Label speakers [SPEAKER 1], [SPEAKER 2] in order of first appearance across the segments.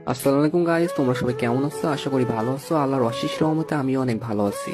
[SPEAKER 1] আসসালামু আলাইকুম গাইস, তোমরা সবাই কেমন আছো? আশা করি ভালো আছো। আল্লাহর অশেষ রহমতে আমিও অনেক ভালো আছি।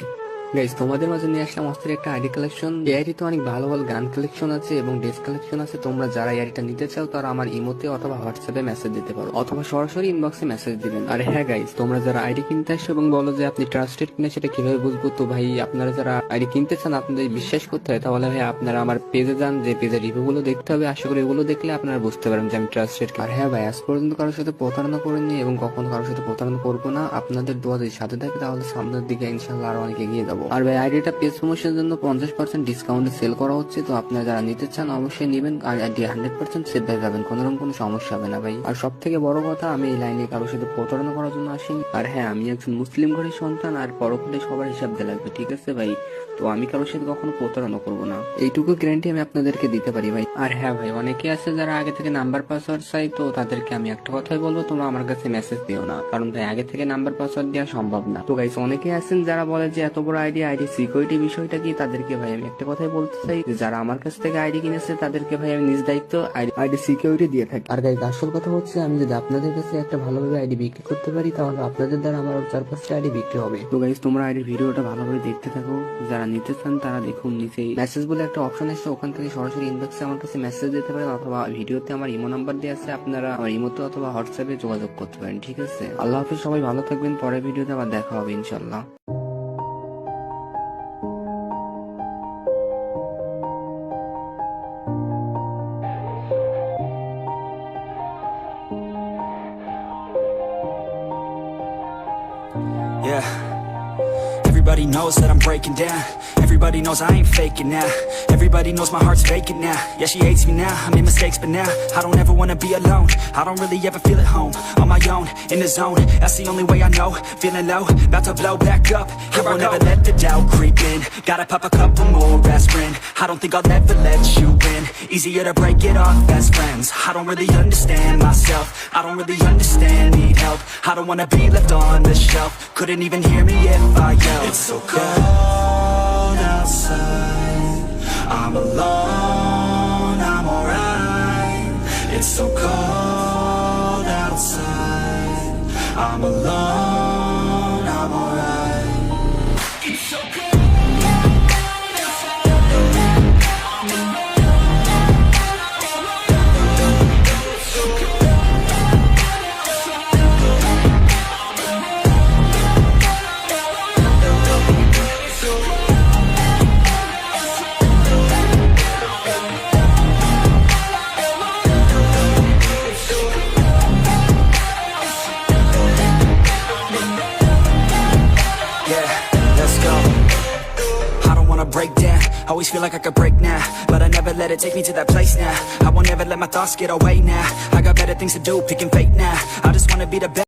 [SPEAKER 1] গাইস, তোমাদের মাঝে নিয়ে আসলাম অস্থির একটা আইডি কালেকশন। এই আইডিতে অনেক ভালো ভালো গান কালেকশন আছে এবং ড্রেস কালেকশন আছে। তোমরা যারা এই আইডিটা নিতে চাও তারা আমার ইমোতে অথবা হোয়াটসঅ্যাপে মেসেজ দিতে পারো অথবা সরাসরি ইনবক্সে মেসেজ দিবেন। আর হ্যাঁ গাইস, তোমরা যারা আইডি কিনতে আসো এবং বলো যে আপনি ট্রাস্টেড কিনা, সেটা কিভাবে বুঝবো? তো ভাই, আপনারা যারা আইডি কিনতে চান, আপনাদের বিশ্বাস করতে হয়, তাহলে ভাই আপনারা আমার পেজে যান, যে পেজের রিভিউ গুলো দেখতে হবে। আশা করি এগুলো দেখলে আপনারা বুঝতে পারেন যে আমি ট্রাস্টেড। আর হ্যাঁ ভাই, আজ পর্যন্ত কারোর সাথে প্রতারণা করিনি এবং কখনো কারোর সাথে প্রতারণা করবো না। আপনাদের দোয়া যদি সাথে থাকে তাহলে সামনের দিকে ইনশাল্লাহ আরো অনেক এগিয়ে যাবো। আর ভাই, আইডিটা পেজ প্রমোশনের জন্য 50% ডিসকাউন্টে সেল করা হচ্ছে। তো আপনারা যারা নিতে চান অবশ্যই নিবেন। আর আইডি 100% সেভ হয়ে যাবেন, কোনোরকম কোনো সমস্যা হবে না ভাই। আর সব থেকে বড় কথা, আমি এই লাইনে কারোর সাথে প্রতারণা করার জন্য আসিনি। আর হ্যাঁ, আমি একজন মুসলিম ঘরের সন্তান, আর পরকালে সবার হিসাব দিয়ে লাগবে, ঠিক আছে ভাই? তো আমি কারোর সাথে কখনো প্রতারণা করবো না, এইটুকু গ্যারান্টি আমি আপনাদেরকে দিতে পারি ভাই। আর হ্যাঁ ভাই, অনেকে আছে যারা আগে থেকে নাম্বার পাসওয়ার্ড চাই, তো তাদেরকে আমি একটা কথাই বলবো, তোমরা আমার কাছে মেসেজ দিও না, কারণ ভাই আগে থেকে নাম্বার পাসওয়ার্ড দেওয়া সম্ভব না। তো গাইস, অনেকে আছেন যারা বলে যে এত বড় আইডি সিকিউরিটি বিষয়টা কি, তাদেরকে ভাই আমি একটা কথাই বলতে চাই, যে যারা আমার কাছ থেকে আইডি কিনেছে তাদেরকে ভাই আমি নিজ দায়িত্ব আইডি সিকিউরিটি দিয়ে থাকি। আর গাইস, আসল কথা হচ্ছে, আমি যদি আপনাদের কাছে একটা ভালোভাবে আইডি বিক্রি করতে পারি, তাহলে আপনাদের দ্বারা আমার 4-5টা আইডি বিক্রি হবে। তো গাইস, তোমরা আইডির ভিডিওটা ভালোভাবে দেখতে থাকো। যারা নিতে চান তারা দেখুন, নিচে মেসেজ বলে একটা অপশন আছে, ওখান থেকে সরাসরি ইনবক্সে আমার কাছে মেসেজ দিতে পারেন, অথবা ভিডিওতে আমার ইমো নাম্বার দেওয়া আছে, আপনারা আমার ইমোতে অথবা হোয়াটসঅ্যাপে যোগাযোগ করতে পারেন, ঠিক আছে? আল্লাহ হাফিজ, সবাই ভালো থাকবেন। পরের ভিডিওতে আবার দেখা হবে ইনশাল্লাহ।
[SPEAKER 2] Yeah. Everybody knows that I'm breaking down. Everybody knows I ain't faking now. Everybody knows my heart's vacant now. Yeah, she hates me now, I made mistakes but now I don't ever wanna be alone. I don't really ever feel at home. On my own, in the zone, that's the only way I know. Feeling low, about to blow back up. Here I will never let the doubt creep in. Gotta pop a couple more aspirin. I don't think I'll ever let you in. Easier to break it off best friends. I don't really understand myself. I don't really understand, need help. I don't wanna be left on the shelf. Couldn't even hear me if I yelled. It's so cold outside, I'm alone, I'm alright. It's so cold outside, I'm alone, I'm alright. It's so cold outside, I'm break down, always feel like I could break now, but I never let it take me to that place now. I won't ever let my thoughts get away now. I got better things to do, picking fate now. I just wanna be the best.